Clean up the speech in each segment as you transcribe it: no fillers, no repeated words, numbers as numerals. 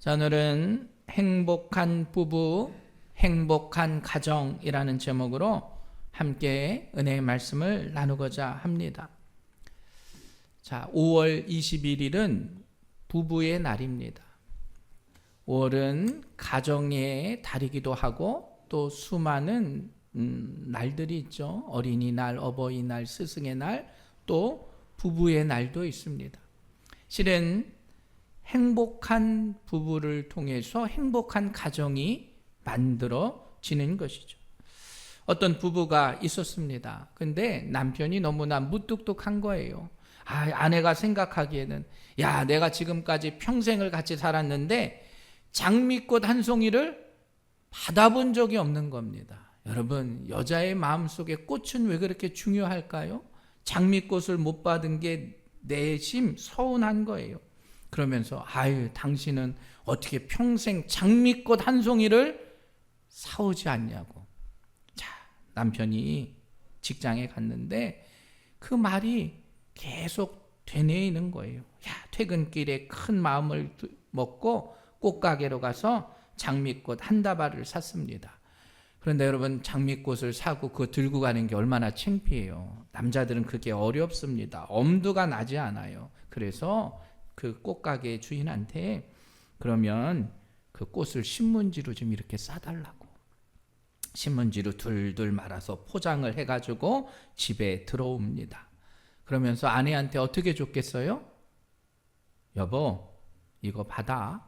자, 오늘은 행복한 부부, 행복한 가정이라는 제목으로 함께 은혜의 말씀을 나누고자 합니다. 자, 5월 21일은 부부의 날입니다. 5월은 가정의 달이기도 하고 또 수많은 날들이 있죠. 어린이날, 어버이날, 스승의 날, 또 부부의 날도 있습니다. 실은 행복한 부부를 통해서 행복한 가정이 만들어지는 것이죠. 어떤 부부가 있었습니다. 근데 남편이 너무나 무뚝뚝한 거예요. 아내가 생각하기에는 내가 지금까지 평생을 같이 살았는데 장미꽃 한 송이를 받아본 적이 없는 겁니다. 여러분, 여자의 마음속에 꽃은 왜 그렇게 중요할까요? 장미꽃을 못 받은 게 내심 서운한 거예요. 그러면서 당신은 어떻게 평생 장미꽃 한 송이를 사오지 않냐고. 자, 남편이 직장에 갔는데 그 말이 계속 되뇌이는 거예요. 퇴근길에 큰 마음을 먹고 꽃가게로 가서 장미꽃 한 다발을 샀습니다. 그런데 여러분, 장미꽃을 사고 그거 들고 가는 게 얼마나 창피해요. 남자들은 그게 어렵습니다. 엄두가 나지 않아요. 그래서 그 꽃가게 주인한테 그러면 그 꽃을 신문지로 좀 이렇게 싸달라고. 신문지로 둘둘 말아서 포장을 해가지고 집에 들어옵니다. 그러면서 아내한테 어떻게 줬겠어요? 여보, 이거 받아.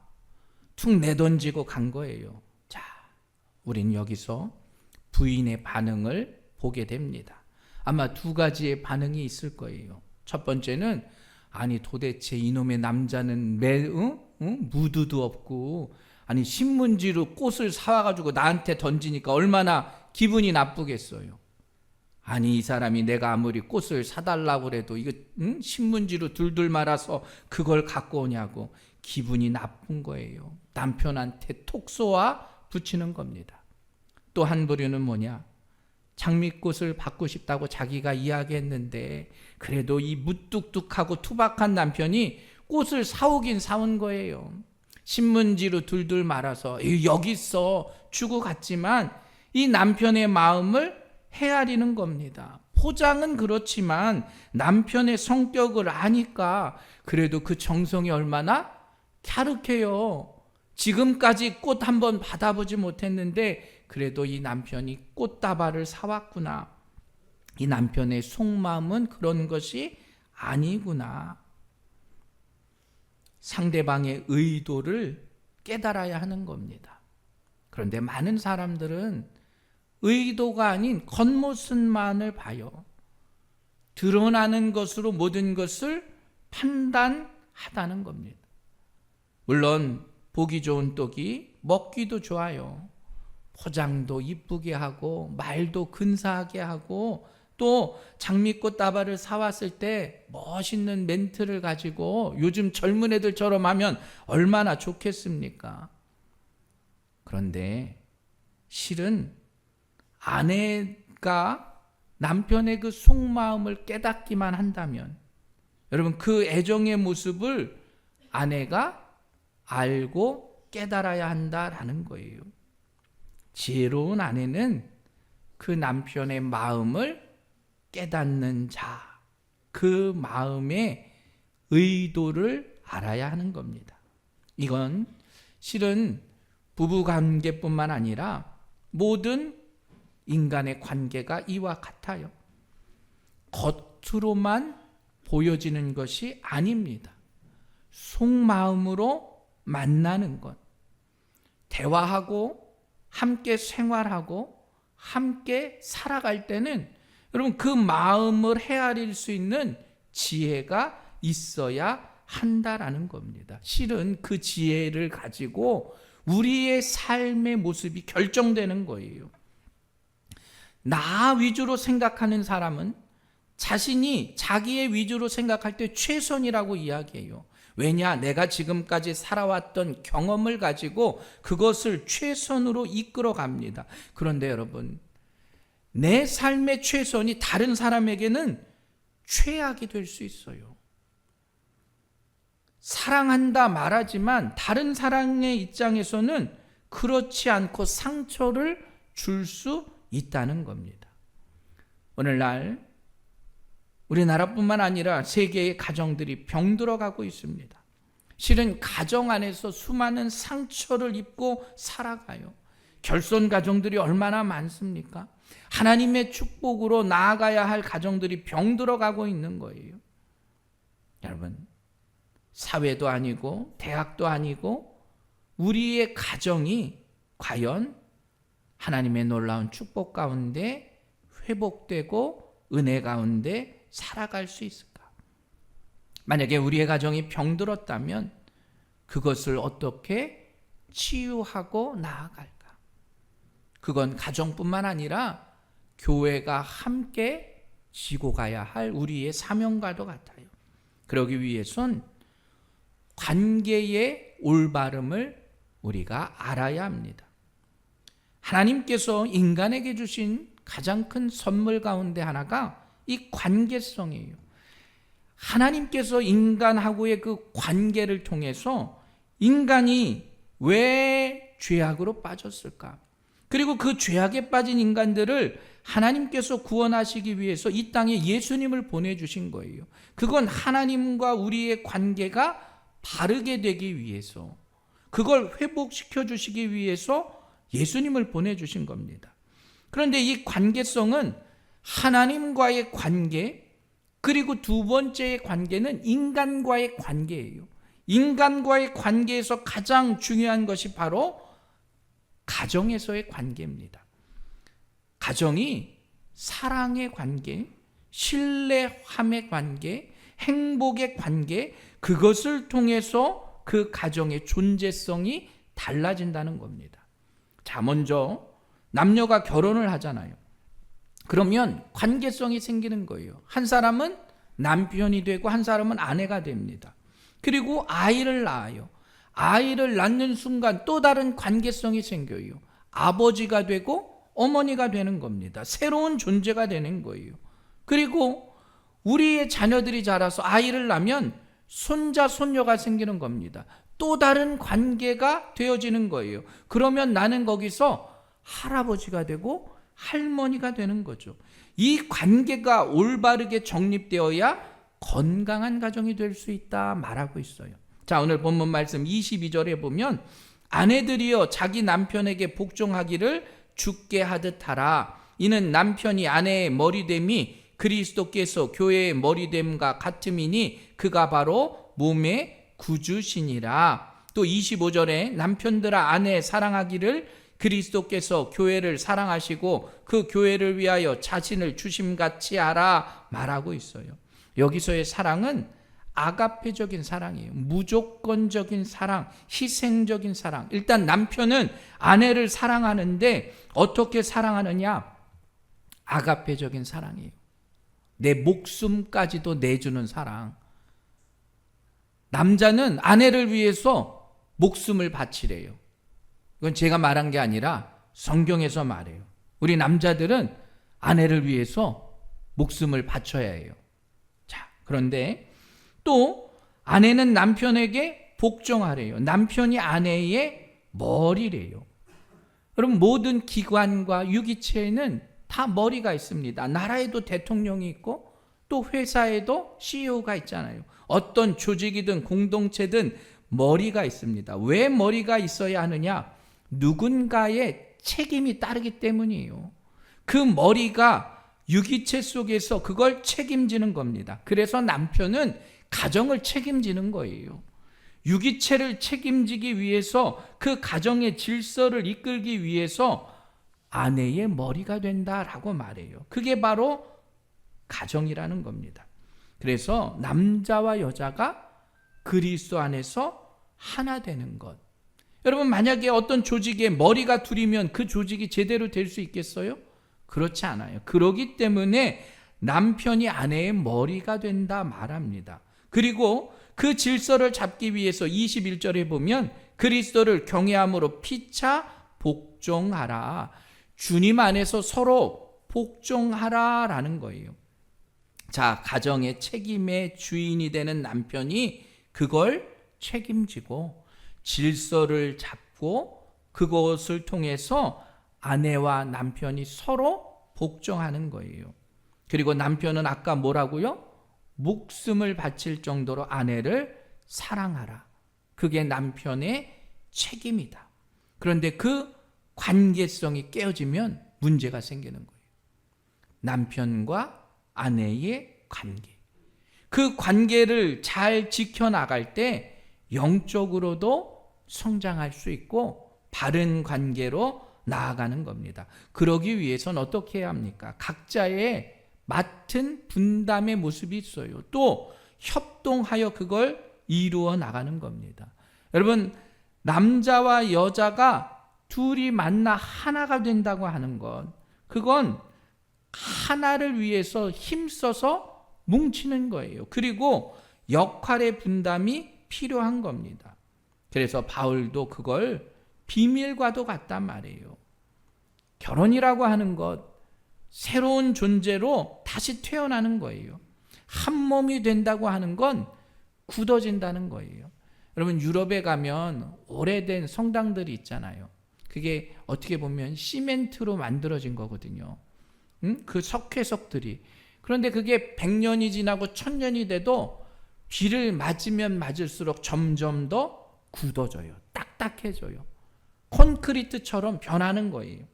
툭 내던지고 간 거예요. 자, 우린 여기서 부인의 반응을 보게 됩니다. 아마 두 가지의 반응이 있을 거예요. 첫 번째는 도대체 이놈의 남자는 무드도 없고 신문지로 꽃을 사와가지고 나한테 던지니까 얼마나 기분이 나쁘겠어요. 이 사람이 내가 아무리 꽃을 사달라고 해도 이거 신문지로 둘둘 말아서 그걸 갖고 오냐고 기분이 나쁜 거예요. 남편한테 톡 쏘아 붙이는 겁니다. 또 한 부류는 뭐냐? 장미꽃을 받고 싶다고 자기가 이야기했는데 그래도 이 무뚝뚝하고 투박한 남편이 꽃을 사오긴 사온 거예요. 신문지로 둘둘 말아서 여기 있어 주고 갔지만 이 남편의 마음을 헤아리는 겁니다. 포장은 그렇지만 남편의 성격을 아니까 그래도 그 정성이 얼마나 갸륵해요. 지금까지 꽃 한번 받아보지 못했는데 그래도 이 남편이 꽃다발을 사왔구나. 이 남편의 속마음은 그런 것이 아니구나. 상대방의 의도를 깨달아야 하는 겁니다. 그런데 많은 사람들은 의도가 아닌 겉모습만을 봐요. 드러나는 것으로 모든 것을 판단하다는 겁니다. 물론 보기 좋은 떡이 먹기도 좋아요. 포장도 이쁘게 하고 말도 근사하게 하고 또 장미꽃 다발을 사왔을 때 멋있는 멘트를 가지고 요즘 젊은 애들처럼 하면 얼마나 좋겠습니까? 그런데 실은 아내가 남편의 그 속마음을 깨닫기만 한다면 여러분, 그 애정의 모습을 아내가 알고 깨달아야 한다라는 거예요. 지혜로운 아내는 그 남편의 마음을 깨닫는 자, 그 마음의 의도를 알아야 하는 겁니다. 이건 실은 부부관계뿐만 아니라 모든 인간의 관계가 이와 같아요. 겉으로만 보여지는 것이 아닙니다. 속마음으로 만나는 것, 대화하고 함께 생활하고 함께 살아갈 때는 여러분 그 마음을 헤아릴 수 있는 지혜가 있어야 한다라는 겁니다. 실은 그 지혜를 가지고 우리의 삶의 모습이 결정되는 거예요. 나 위주로 생각하는 사람은 자신이 자기의 위주로 생각할 때 최선이라고 이야기해요. 왜냐? 내가 지금까지 살아왔던 경험을 가지고 그것을 최선으로 이끌어 갑니다. 그런데 여러분, 내 삶의 최선이 다른 사람에게는 최악이 될 수 있어요. 사랑한다 말하지만 다른 사랑의 입장에서는 그렇지 않고 상처를 줄 수 있다는 겁니다. 오늘날 우리나라뿐만 아니라 세계의 가정들이 병들어가고 있습니다. 실은 가정 안에서 수많은 상처를 입고 살아가요. 결손 가정들이 얼마나 많습니까? 하나님의 축복으로 나아가야 할 가정들이 병들어가고 있는 거예요. 여러분, 사회도 아니고 대학도 아니고 우리의 가정이 과연 하나님의 놀라운 축복 가운데 회복되고 은혜 가운데 살아갈 수 있을까? 만약에 우리의 가정이 병들었다면 그것을 어떻게 치유하고 나아갈까? 그건 가정뿐만 아니라 교회가 함께 지고 가야 할 우리의 사명과도 같아요. 그러기 위해선 관계의 올바름을 우리가 알아야 합니다. 하나님께서 인간에게 주신 가장 큰 선물 가운데 하나가 이 관계성이에요. 하나님께서 인간하고의 그 관계를 통해서 인간이 왜 죄악으로 빠졌을까? 그리고 그 죄악에 빠진 인간들을 하나님께서 구원하시기 위해서 이 땅에 예수님을 보내주신 거예요. 그건 하나님과 우리의 관계가 바르게 되기 위해서, 그걸 회복시켜 주시기 위해서 예수님을 보내주신 겁니다. 그런데 이 관계성은 하나님과의 관계, 그리고 두 번째의 관계는 인간과의 관계예요. 인간과의 관계에서 가장 중요한 것이 바로 가정에서의 관계입니다. 가정이 사랑의 관계, 신뢰함의 관계, 행복의 관계, 그것을 통해서 그 가정의 존재성이 달라진다는 겁니다. 자, 먼저 남녀가 결혼을 하잖아요. 그러면 관계성이 생기는 거예요. 한 사람은 남편이 되고 한 사람은 아내가 됩니다. 그리고 아이를 낳아요. 아이를 낳는 순간 또 다른 관계성이 생겨요. 아버지가 되고 어머니가 되는 겁니다. 새로운 존재가 되는 거예요. 그리고 우리의 자녀들이 자라서 아이를 낳으면 손자, 손녀가 생기는 겁니다. 또 다른 관계가 되어지는 거예요. 그러면 나는 거기서 할아버지가 되고 할머니가 되는 거죠. 이 관계가 올바르게 정립되어야 건강한 가정이 될 수 있다 말하고 있어요. 자, 오늘 본문 말씀 22절에 보면 아내들이여 자기 남편에게 복종하기를 주께 하듯 하라. 이는 남편이 아내의 머리됨이 그리스도께서 교회의 머리됨과 같음이니 그가 바로 몸의 구주시니라. 또 25절에 남편들아 아내 사랑하기를 그리스도께서 교회를 사랑하시고 그 교회를 위하여 자신을 주심같이 하라 말하고 있어요. 여기서의 사랑은 아가페적인 사랑이에요. 무조건적인 사랑, 희생적인 사랑. 일단 남편은 아내를 사랑하는데 어떻게 사랑하느냐? 아가페적인 사랑이에요. 내 목숨까지도 내주는 사랑. 남자는 아내를 위해서 목숨을 바치래요. 이건 제가 말한 게 아니라 성경에서 말해요. 우리 남자들은 아내를 위해서 목숨을 바쳐야 해요. 자, 그런데 또 아내는 남편에게 복종하래요. 남편이 아내의 머리래요. 여러분, 모든 기관과 유기체에는 다 머리가 있습니다. 나라에도 대통령이 있고 또 회사에도 CEO가 있잖아요. 어떤 조직이든 공동체든 머리가 있습니다. 왜 머리가 있어야 하느냐? 누군가의 책임이 따르기 때문이에요. 그 머리가 유기체 속에서 그걸 책임지는 겁니다. 그래서 남편은 가정을 책임지는 거예요. 유기체를 책임지기 위해서 그 가정의 질서를 이끌기 위해서 아내의 머리가 된다라고 말해요. 그게 바로 가정이라는 겁니다. 그래서 남자와 여자가 그리스도 안에서 하나 되는 것. 여러분, 만약에 어떤 조직에 머리가 둘이면 그 조직이 제대로 될 수 있겠어요? 그렇지 않아요. 그렇기 때문에 남편이 아내의 머리가 된다 말합니다. 그리고 그 질서를 잡기 위해서 21절에 보면 그리스도를 경외함으로 피차 복종하라. 주님 안에서 서로 복종하라라는 거예요. 자, 가정의 책임의 주인이 되는 남편이 그걸 책임지고 질서를 잡고 그것을 통해서 아내와 남편이 서로 복종하는 거예요. 그리고 남편은 아까 뭐라고요? 목숨을 바칠 정도로 아내를 사랑하라. 그게 남편의 책임이다. 그런데 그 관계성이 깨어지면 문제가 생기는 거예요. 남편과 아내의 관계. 그 관계를 잘 지켜나갈 때 영적으로도 성장할 수 있고 바른 관계로 나아가는 겁니다. 그러기 위해서는 어떻게 해야 합니까? 각자의 맡은 분담의 모습이 있어요. 또 협동하여 그걸 이루어 나가는 겁니다. 여러분, 남자와 여자가 둘이 만나 하나가 된다고 하는 건 그건 하나를 위해서 힘써서 뭉치는 거예요. 그리고 역할의 분담이 필요한 겁니다. 그래서 바울도 그걸 비밀과도 같단 말이에요. 결혼이라고 하는 것, 새로운 존재로 다시 태어나는 거예요. 한 몸이 된다고 하는 건 굳어진다는 거예요. 여러분, 유럽에 가면 오래된 성당들이 있잖아요. 그게 어떻게 보면 시멘트로 만들어진 거거든요. 그 석회석들이. 그런데 그게 100년이 지나고 1000년이 돼도 비를 맞으면 맞을수록 점점 더 굳어져요. 딱딱해져요. 콘크리트처럼 변하는 거예요.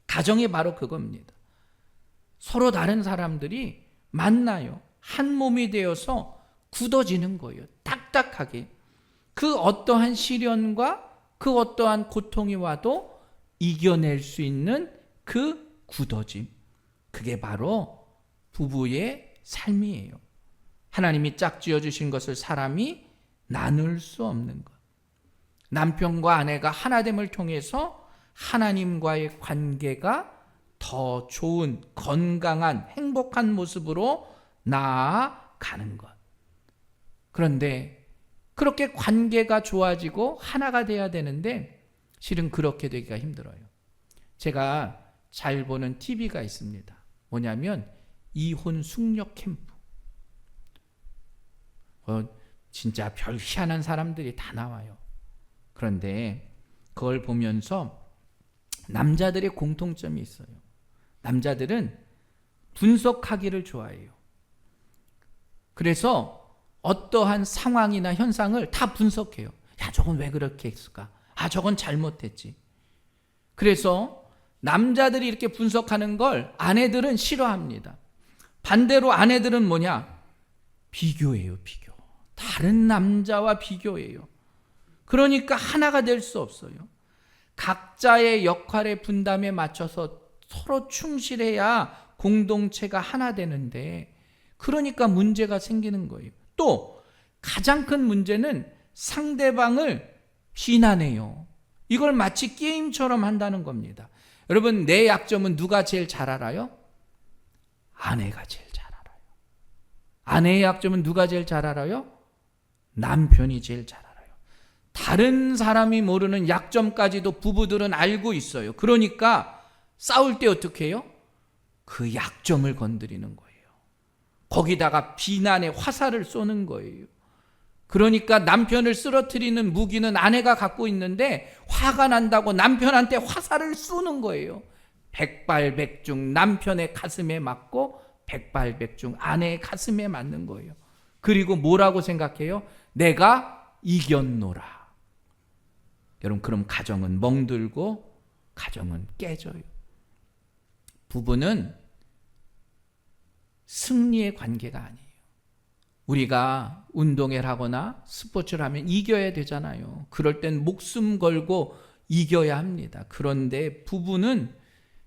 가정이 바로 그겁니다. 서로 다른 사람들이 만나요. 한 몸이 되어서 굳어지는 거예요. 딱딱하게. 그 어떠한 시련과 그 어떠한 고통이 와도 이겨낼 수 있는 그 굳어짐. 그게 바로 부부의 삶이에요. 하나님이 짝지어 주신 것을 사람이 나눌 수 없는 것. 남편과 아내가 하나됨을 통해서 하나님과의 관계가 더 좋은, 건강한, 행복한 모습으로 나아가는 것. 그런데 그렇게 관계가 좋아지고 하나가 돼야 되는데 실은 그렇게 되기가 힘들어요. 제가 잘 보는 TV가 있습니다. 뭐냐면 이혼 숙녀 캠프. 진짜 별 희한한 사람들이 다 나와요. 그런데 그걸 보면서 남자들의 공통점이 있어요. 남자들은 분석하기를 좋아해요. 그래서 어떠한 상황이나 현상을 다 분석해요. 야, 저건 왜 그렇게 했을까? 아, 저건 잘못했지. 그래서 남자들이 이렇게 분석하는 걸 아내들은 싫어합니다. 반대로 아내들은 뭐냐? 비교해요, 비교. 다른 남자와 비교해요. 그러니까 하나가 될 수 없어요. 각자의 역할의 분담에 맞춰서 서로 충실해야 공동체가 하나 되는데, 그러니까 문제가 생기는 거예요. 또 가장 큰 문제는 상대방을 비난해요. 이걸 마치 게임처럼 한다는 겁니다. 여러분, 내 약점은 누가 제일 잘 알아요? 아내가 제일 잘 알아요. 아내의 약점은 누가 제일 잘 알아요? 남편이 제일 잘 알아요. 다른 사람이 모르는 약점까지도 부부들은 알고 있어요. 그러니까 싸울 때 어떻게 해요? 그 약점을 건드리는 거예요. 거기다가 비난의 화살을 쏘는 거예요. 그러니까 남편을 쓰러뜨리는 무기는 아내가 갖고 있는데 화가 난다고 남편한테 화살을 쏘는 거예요. 백발백중 남편의 가슴에 맞고 백발백중 아내의 가슴에 맞는 거예요. 그리고 뭐라고 생각해요? 내가 이겼노라. 여러분, 그럼 가정은 멍들고 가정은 깨져요. 부부는 승리의 관계가 아니에요. 우리가 운동을 하거나 스포츠를 하면 이겨야 되잖아요. 그럴 땐 목숨 걸고 이겨야 합니다. 그런데 부부는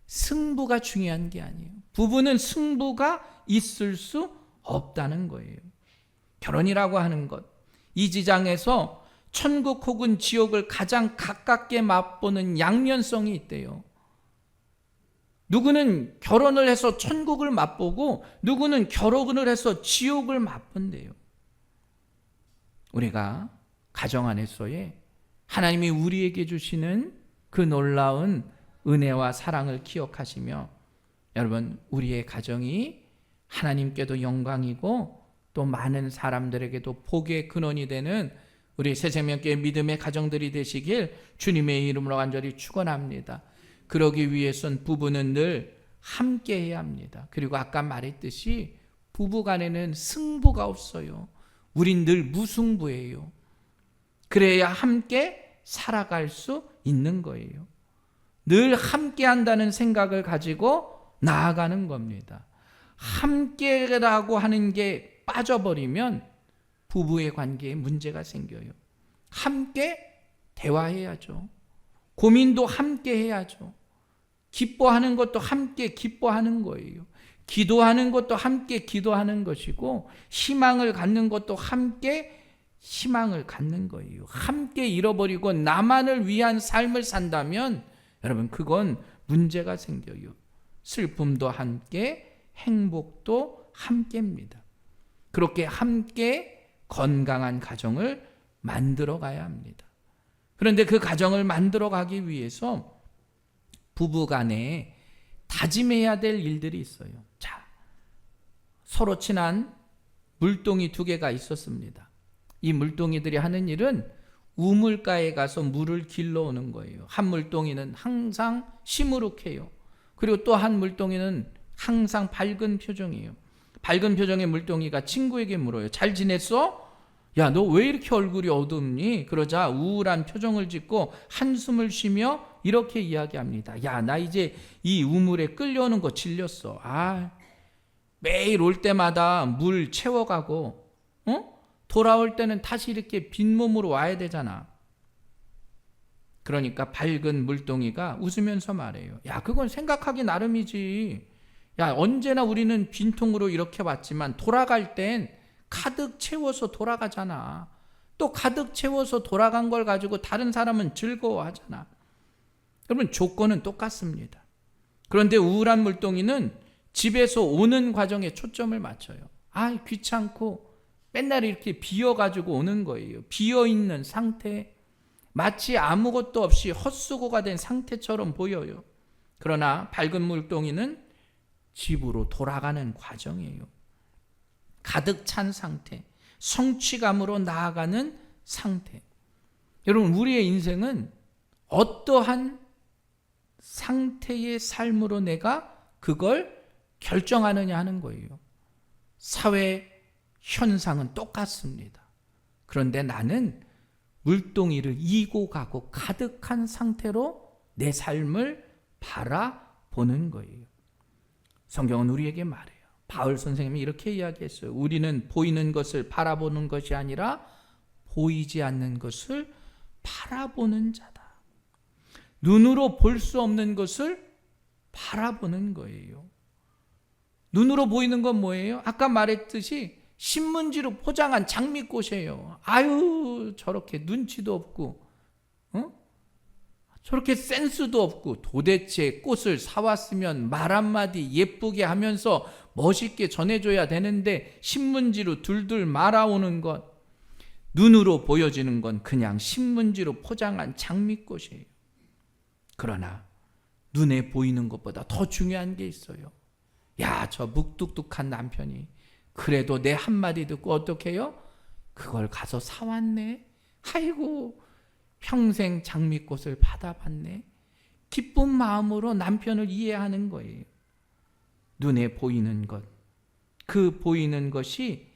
승부가 중요한 게 아니에요. 부부는 승부가 있을 수 없다는 거예요. 결혼이라고 하는 것, 이 지장에서 천국 혹은 지옥을 가장 가깝게 맛보는 양면성이 있대요. 누구는 결혼을 해서 천국을 맛보고 누구는 결혼을 해서 지옥을 맛본대요. 우리가 가정 안에서의 하나님이 우리에게 주시는 그 놀라운 은혜와 사랑을 기억하시며, 여러분, 우리의 가정이 하나님께도 영광이고 또 많은 사람들에게도 복의 근원이 되는 우리 새생명교회 믿음의 가정들이 되시길 주님의 이름으로 간절히 축원합니다. 그러기 위해선 부부는 늘 함께 해야 합니다. 그리고 아까 말했듯이 부부간에는 승부가 없어요. 우린 늘 무승부예요. 그래야 함께 살아갈 수 있는 거예요. 늘 함께 한다는 생각을 가지고 나아가는 겁니다. 함께라고 하는 게 빠져버리면 부부의 관계에 문제가 생겨요. 함께 대화해야죠. 고민도 함께 해야죠. 기뻐하는 것도 함께 기뻐하는 거예요. 기도하는 것도 함께 기도하는 것이고, 희망을 갖는 것도 함께 희망을 갖는 거예요. 함께 잃어버리고 나만을 위한 삶을 산다면 여러분, 그건 문제가 생겨요. 슬픔도 함께, 행복도 함께입니다. 그렇게 함께 건강한 가정을 만들어 가야 합니다. 그런데 그 가정을 만들어 가기 위해서 부부간에 다짐해야 될 일들이 있어요. 자, 서로 친한 물동이 2개가 있었습니다. 이 물동이들이 하는 일은 우물가에 가서 물을 길러오는 거예요. 한 물동이는 항상 시무룩해요. 그리고 또 한 물동이는 항상 밝은 표정이에요. 밝은 표정의 물동이가 친구에게 물어요. 잘 지냈어? 야, 너 왜 이렇게 얼굴이 어둡니? 그러자 우울한 표정을 짓고 한숨을 쉬며 이렇게 이야기합니다. 야, 나 이제 이 우물에 끌려오는 거 질렸어. 매일 올 때마다 물 채워가고 돌아올 때는 다시 이렇게 빈몸으로 와야 되잖아. 그러니까 밝은 물동이가 웃으면서 말해요. 야, 그건 생각하기 나름이지. 야, 언제나 우리는 빈통으로 이렇게 왔지만 돌아갈 땐 가득 채워서 돌아가잖아. 또 가득 채워서 돌아간 걸 가지고 다른 사람은 즐거워하잖아. 여러분, 조건은 똑같습니다. 그런데 우울한 물동이는 집에서 오는 과정에 초점을 맞춰요. 귀찮고 맨날 이렇게 비어가지고 오는 거예요. 비어있는 상태, 마치 아무것도 없이 헛수고가 된 상태처럼 보여요. 그러나 밝은 물동이는 집으로 돌아가는 과정이에요. 가득 찬 상태, 성취감으로 나아가는 상태. 여러분, 우리의 인생은 어떠한 상태의 삶으로 내가 그걸 결정하느냐 하는 거예요. 사회 현상은 똑같습니다. 그런데 나는 물동이를 이고 가고 가득한 상태로 내 삶을 바라보는 거예요. 성경은 우리에게 말해요. 바울 선생님이 이렇게 이야기했어요. 우리는 보이는 것을 바라보는 것이 아니라 보이지 않는 것을 바라보는 자다. 눈으로 볼 수 없는 것을 바라보는 거예요. 눈으로 보이는 건 뭐예요? 아까 말했듯이 신문지로 포장한 장미꽃이에요. 저렇게 눈치도 없고 저렇게 센스도 없고, 도대체 꽃을 사왔으면 말 한마디 예쁘게 하면서 멋있게 전해줘야 되는데 신문지로 둘둘 말아오는 것, 눈으로 보여지는 건 그냥 신문지로 포장한 장미꽃이에요. 그러나 눈에 보이는 것보다 더 중요한 게 있어요. 야, 저 묵뚝뚝한 남편이 그래도 내 한마디 듣고 어떻게 해요? 그걸 가서 사왔네. 아이고, 평생 장미꽃을 받아봤네. 기쁜 마음으로 남편을 이해하는 거예요. 눈에 보이는 것, 그 보이는 것이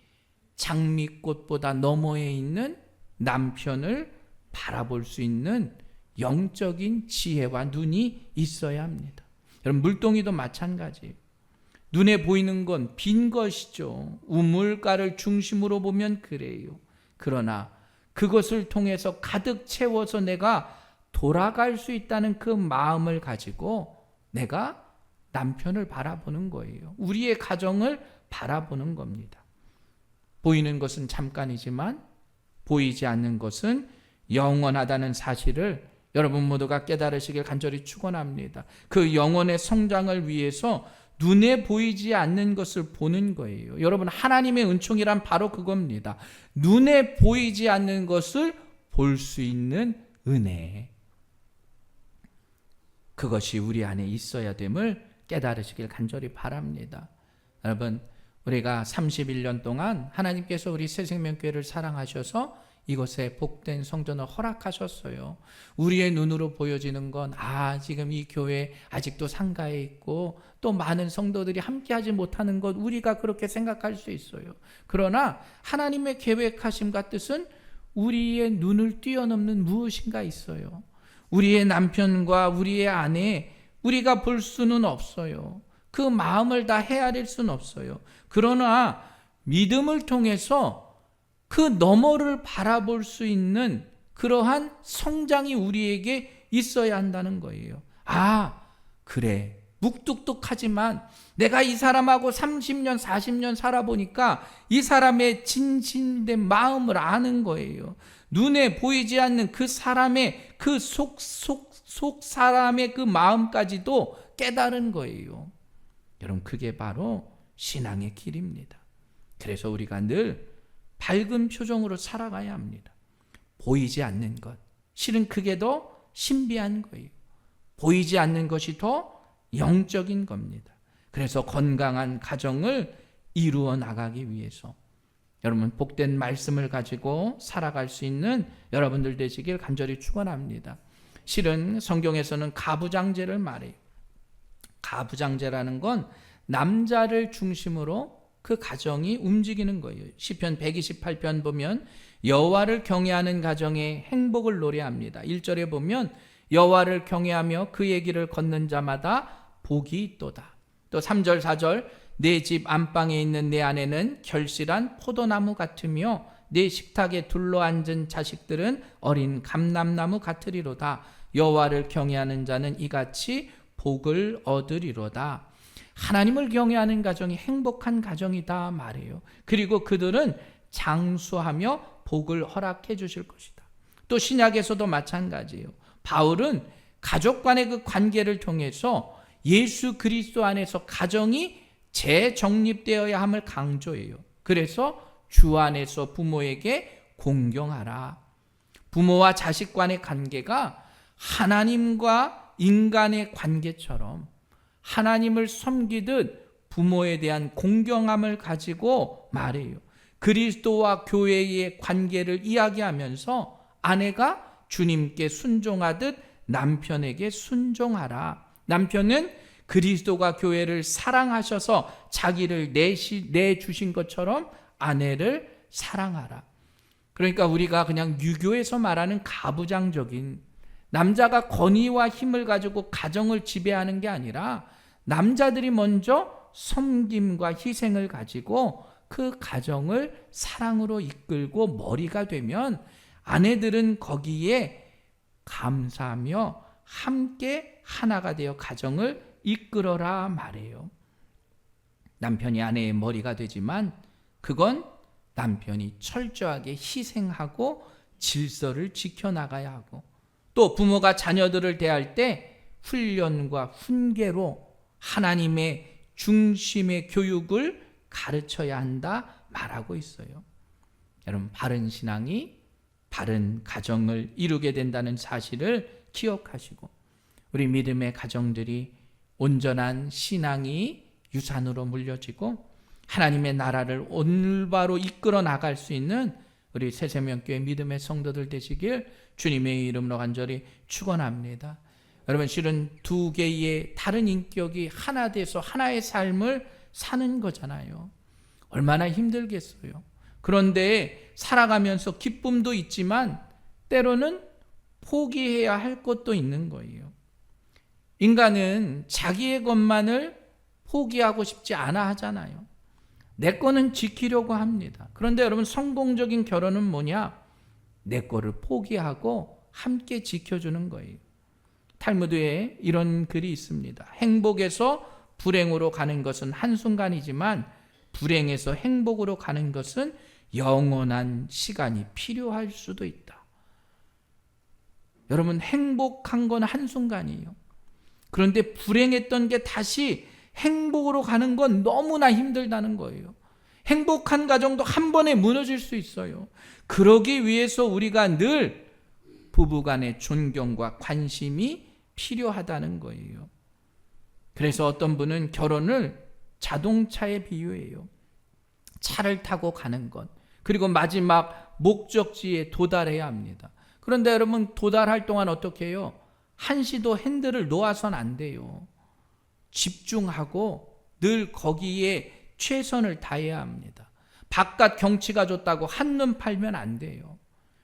장미꽃보다 너머에 있는 남편을 바라볼 수 있는 영적인 지혜와 눈이 있어야 합니다. 여러분, 물동이도 마찬가지예요. 눈에 보이는 건 빈 것이죠. 우물가를 중심으로 보면 그래요. 그러나 그것을 통해서 가득 채워서 내가 돌아갈 수 있다는 그 마음을 가지고 내가 남편을 바라보는 거예요. 우리의 가정을 바라보는 겁니다. 보이는 것은 잠깐이지만 보이지 않는 것은 영원하다는 사실을 여러분 모두가 깨달으시길 간절히 축원합니다. 그 영혼의 성장을 위해서 눈에 보이지 않는 것을 보는 거예요. 여러분, 하나님의 은총이란 바로 그겁니다. 눈에 보이지 않는 것을 볼 수 있는 은혜. 그것이 우리 안에 있어야 됨을 깨달으시길 간절히 바랍니다. 여러분, 우리가 31년 동안 하나님께서 우리 새생명교회를 사랑하셔서 이곳에 복된 성전을 허락하셨어요. 우리의 눈으로 보여지는 건 지금 이 교회 아직도 상가에 있고 또 많은 성도들이 함께하지 못하는 것, 우리가 그렇게 생각할 수 있어요. 그러나 하나님의 계획하심과 뜻은 우리의 눈을 뛰어넘는 무엇인가 있어요. 우리의 남편과 우리의 아내, 우리가 볼 수는 없어요. 그 마음을 다 헤아릴 수는 없어요. 그러나 믿음을 통해서 그 너머를 바라볼 수 있는 그러한 성장이 우리에게 있어야 한다는 거예요. 그래. 묵뚝뚝하지만 내가 이 사람하고 30년, 40년 살아보니까 이 사람의 진심된 마음을 아는 거예요. 눈에 보이지 않는 그 사람의 그 속 사람의 그 마음까지도 깨달은 거예요. 여러분, 그게 바로 신앙의 길입니다. 그래서 우리가 늘 밝은 표정으로 살아가야 합니다. 보이지 않는 것, 실은 그게 더 신비한 거예요. 보이지 않는 것이 더 영적인 겁니다. 그래서 건강한 가정을 이루어 나가기 위해서 여러분, 복된 말씀을 가지고 살아갈 수 있는 여러분들 되시길 간절히 축원합니다. 실은 성경에서는 가부장제를 말해요. 가부장제라는 건 남자를 중심으로 그 가정이 움직이는 거예요. 시편 128편 보면 여호와를 경외하는 가정의 행복을 노래합니다. 1절에 보면 여호와를 경외하며 그의 길을 걷는 자마다 복이 있도다. 또 3절 4절 내 집 안방에 있는 내 아내는 결실한 포도나무 같으며 내 식탁에 둘러앉은 자식들은 어린 감람나무 같으리로다. 여호와를 경외하는 자는 이같이 복을 얻으리로다. 하나님을 경외하는 가정이 행복한 가정이다 말이에요. 그리고 그들은 장수하며 복을 허락해 주실 것이다. 또 신약에서도 마찬가지예요. 바울은 가족 간의 그 관계를 통해서 예수 그리스도 안에서 가정이 재정립되어야 함을 강조해요. 그래서 주 안에서 부모에게 공경하라. 부모와 자식 간의 관계가 하나님과 인간의 관계처럼 하나님을 섬기듯 부모에 대한 공경함을 가지고 말해요. 그리스도와 교회의 관계를 이야기하면서 아내가 주님께 순종하듯 남편에게 순종하라. 남편은 그리스도가 교회를 사랑하셔서 자기를 내주신 것처럼 아내를 사랑하라. 그러니까 우리가 그냥 유교에서 말하는 가부장적인, 남자가 권위와 힘을 가지고 가정을 지배하는 게 아니라 남자들이 먼저 섬김과 희생을 가지고 그 가정을 사랑으로 이끌고 머리가 되면 아내들은 거기에 감사하며 함께 하나가 되어 가정을 이끌어라 말해요. 남편이 아내의 머리가 되지만 그건 남편이 철저하게 희생하고 질서를 지켜나가야 하고, 또 부모가 자녀들을 대할 때 훈련과 훈계로 하나님의 중심의 교육을 가르쳐야 한다 말하고 있어요. 여러분, 바른 신앙이 바른 가정을 이루게 된다는 사실을 기억하시고, 우리 믿음의 가정들이 온전한 신앙이 유산으로 물려지고 하나님의 나라를 올바로 이끌어 나갈 수 있는 우리 새세명교회 믿음의 성도들 되시길 주님의 이름으로 간절히 축원합니다. 여러분, 실은 두 개의 다른 인격이 하나 돼서 하나의 삶을 사는 거잖아요. 얼마나 힘들겠어요. 그런데 살아가면서 기쁨도 있지만 때로는 포기해야 할 것도 있는 거예요. 인간은 자기의 것만을 포기하고 싶지 않아 하잖아요. 내 거는 지키려고 합니다. 그런데 여러분, 성공적인 결혼은 뭐냐? 내 거를 포기하고 함께 지켜주는 거예요. 탈무드에 이런 글이 있습니다. 행복에서 불행으로 가는 것은 한순간이지만 불행에서 행복으로 가는 것은 영원한 시간이 필요할 수도 있다. 여러분, 행복한 건 한순간이에요. 그런데 불행했던 게 다시 행복으로 가는 건 너무나 힘들다는 거예요. 행복한 가정도 한 번에 무너질 수 있어요. 그러기 위해서 우리가 늘 부부간의 존경과 관심이 필요하다는 거예요. 그래서 어떤 분은 결혼을 자동차에 비유해요. 차를 타고 가는 것, 그리고 마지막 목적지에 도달해야 합니다. 그런데 여러분, 도달할 동안 어떻게 해요? 한시도 핸들을 놓아선 안 돼요. 집중하고 늘 거기에 최선을 다해야 합니다. 바깥 경치가 좋다고 한눈 팔면 안 돼요.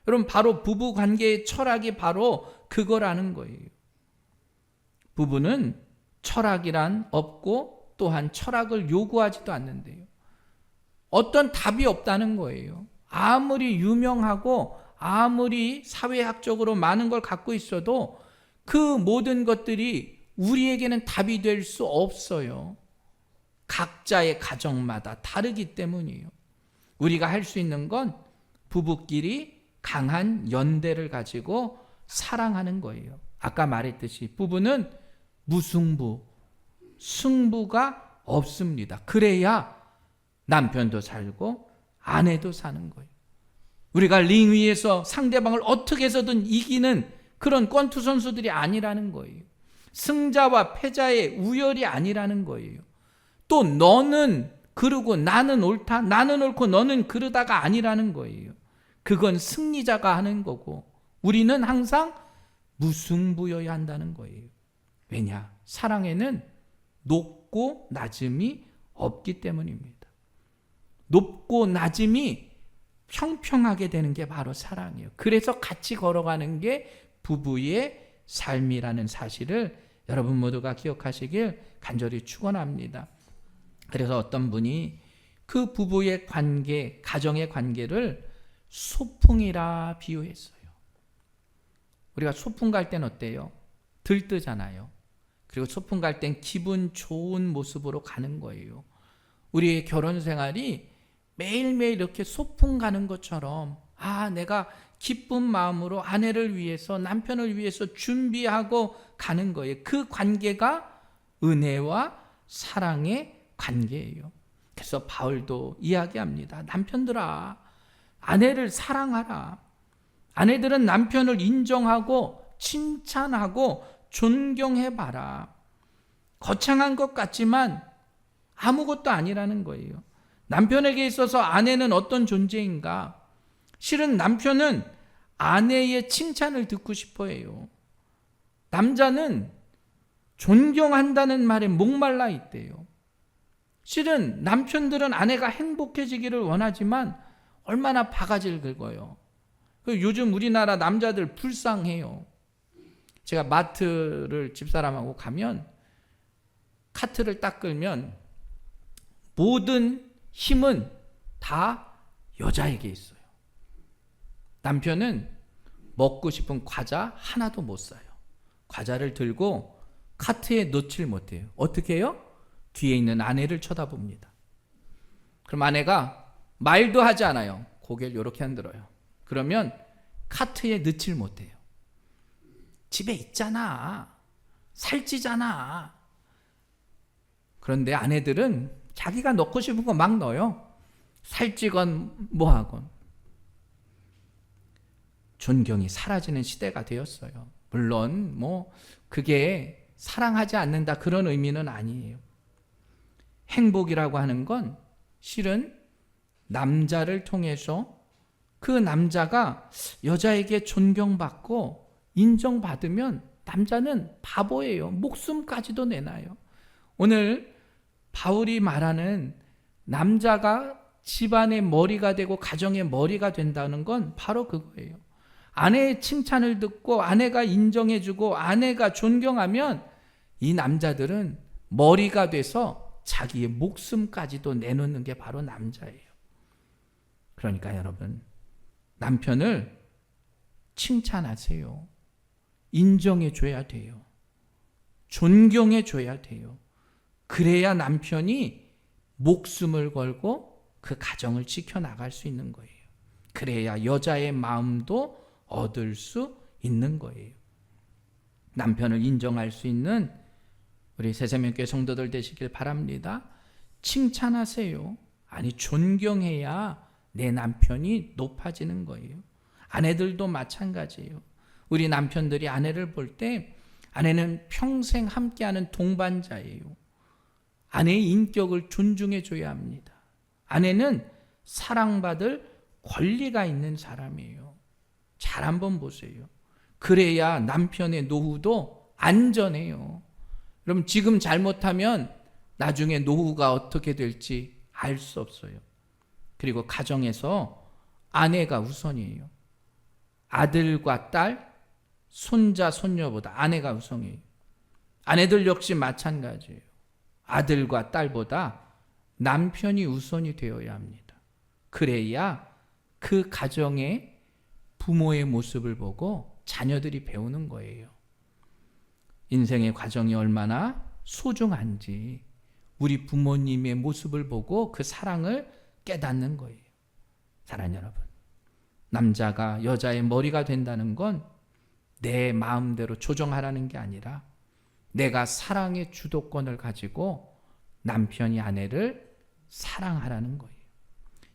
여러분, 바로 부부 관계의 철학이 바로 그거라는 거예요. 부부는 철학이란 없고 또한 철학을 요구하지도 않는데요. 어떤 답이 없다는 거예요. 아무리 유명하고 아무리 사회학적으로 많은 걸 갖고 있어도 그 모든 것들이 우리에게는 답이 될 수 없어요. 각자의 가정마다 다르기 때문이에요. 우리가 할 수 있는 건 부부끼리 강한 연대를 가지고 사랑하는 거예요. 아까 말했듯이 부부는 무승부, 승부가 없습니다. 그래야 남편도 살고 아내도 사는 거예요. 우리가 링 위에서 상대방을 어떻게 해서든 이기는 그런 권투 선수들이 아니라는 거예요. 승자와 패자의 우열이 아니라는 거예요. 또 너는 그르고 나는 옳다, 나는 옳고 너는 그르다가 아니라는 거예요. 그건 승리자가 하는 거고 우리는 항상 무승부여야 한다는 거예요. 왜냐? 사랑에는 높고 낮음이 없기 때문입니다. 높고 낮음이 평평하게 되는 게 바로 사랑이에요. 그래서 같이 걸어가는 게 부부의 삶이라는 사실을 여러분 모두가 기억하시길 간절히 축원합니다. 그래서 어떤 분이 그 부부의 관계, 가정의 관계를 소풍이라 비유했어요. 우리가 소풍 갈 땐 어때요? 들뜨잖아요. 그리고 소풍 갈 땐 기분 좋은 모습으로 가는 거예요. 우리의 결혼 생활이 매일매일 이렇게 소풍 가는 것처럼 내가 기쁜 마음으로 아내를 위해서 남편을 위해서 준비하고 가는 거예요. 그 관계가 은혜와 사랑의 관계예요. 그래서 바울도 이야기합니다. 남편들아, 아내를 사랑하라. 아내들은 남편을 인정하고 칭찬하고 존경해봐라. 거창한 것 같지만 아무것도 아니라는 거예요. 남편에게 있어서 아내는 어떤 존재인가? 실은 남편은 아내의 칭찬을 듣고 싶어 해요. 남자는 존경한다는 말에 목말라 있대요. 실은 남편들은 아내가 행복해지기를 원하지만 얼마나 바가지를 긁어요. 요즘 우리나라 남자들 불쌍해요. 제가 마트를 집사람하고 가면 카트를 딱 끌면 모든 힘은 다 여자에게 있어요. 남편은 먹고 싶은 과자 하나도 못 사요. 과자를 들고 카트에 넣질 못해요. 어떻게 해요? 뒤에 있는 아내를 쳐다봅니다. 그럼 아내가 말도 하지 않아요. 고개를 이렇게 흔들어요. 그러면 카트에 넣질 못해요. 집에 있잖아. 살찌잖아. 그런데 아내들은 자기가 넣고 싶은 거 막 넣어요. 살찌건 뭐하건. 존경이 사라지는 시대가 되었어요. 물론 그게 사랑하지 않는다 그런 의미는 아니에요. 행복이라고 하는 건 실은 남자를 통해서 그 남자가 여자에게 존경받고 인정받으면 남자는 바보예요. 목숨까지도 내놔요. 오늘 바울이 말하는 남자가 집안의 머리가 되고 가정의 머리가 된다는 건 바로 그거예요. 아내의 칭찬을 듣고 아내가 인정해주고 아내가 존경하면 이 남자들은 머리가 돼서 자기의 목숨까지도 내놓는 게 바로 남자예요. 그러니까 여러분, 남편을 칭찬하세요. 인정해줘야 돼요. 존경해줘야 돼요. 그래야 남편이 목숨을 걸고 그 가정을 지켜나갈 수 있는 거예요. 그래야 여자의 마음도 얻을 수 있는 거예요. 남편을 인정할 수 있는 우리 새세명교회 성도들 되시길 바랍니다. 칭찬하세요. 아니, 존경해야 내 남편이 높아지는 거예요. 아내들도 마찬가지예요. 우리 남편들이 아내를 볼 때 아내는 평생 함께하는 동반자예요. 아내의 인격을 존중해 줘야 합니다. 아내는 사랑받을 권리가 있는 사람이에요. 잘 한번 보세요. 그래야 남편의 노후도 안전해요. 그럼 지금 잘못하면 나중에 노후가 어떻게 될지 알 수 없어요. 그리고 가정에서 아내가 우선이에요. 아들과 딸, 손자, 손녀보다 아내가 우선이에요. 아내들 역시 마찬가지예요. 아들과 딸보다 남편이 우선이 되어야 합니다. 그래야 그 가정의 부모의 모습을 보고 자녀들이 배우는 거예요. 인생의 과정이 얼마나 소중한지 우리 부모님의 모습을 보고 그 사랑을 깨닫는 거예요. 사랑하는 여러분, 남자가 여자의 머리가 된다는 건 내 마음대로 조정하라는 게 아니라 내가 사랑의 주도권을 가지고 남편이 아내를 사랑하라는 거예요.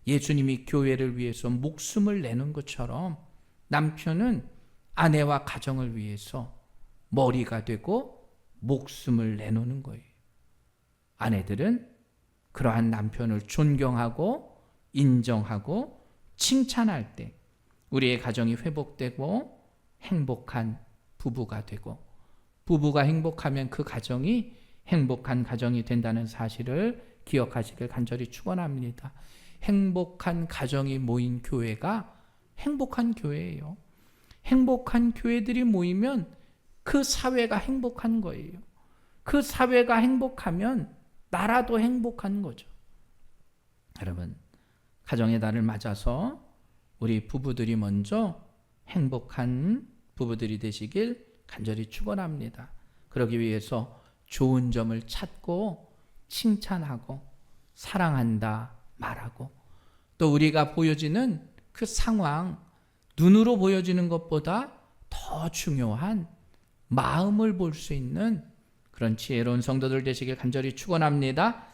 예수님이 교회를 위해서 목숨을 내는 것처럼 남편은 아내와 가정을 위해서 머리가 되고 목숨을 내놓는 거예요. 아내들은 그러한 남편을 존경하고 인정하고 칭찬할 때 우리의 가정이 회복되고 행복한 부부가 되고, 부부가 행복하면 그 가정이 행복한 가정이 된다는 사실을 기억하시길 간절히 축원합니다. 행복한 가정이 모인 교회가 행복한 교회예요. 행복한 교회들이 모이면 그 사회가 행복한 거예요. 그 사회가 행복하면 나라도 행복한 거죠. 여러분, 가정의 달을 맞아서 우리 부부들이 먼저 행복한 부부들이 되시길 간절히 축원합니다. 그러기 위해서 좋은 점을 찾고 칭찬하고 사랑한다 말하고, 또 우리가 보여지는 그 상황, 눈으로 보여지는 것보다 더 중요한 마음을 볼 수 있는 그런 지혜로운 성도들 되시길 간절히 축원합니다.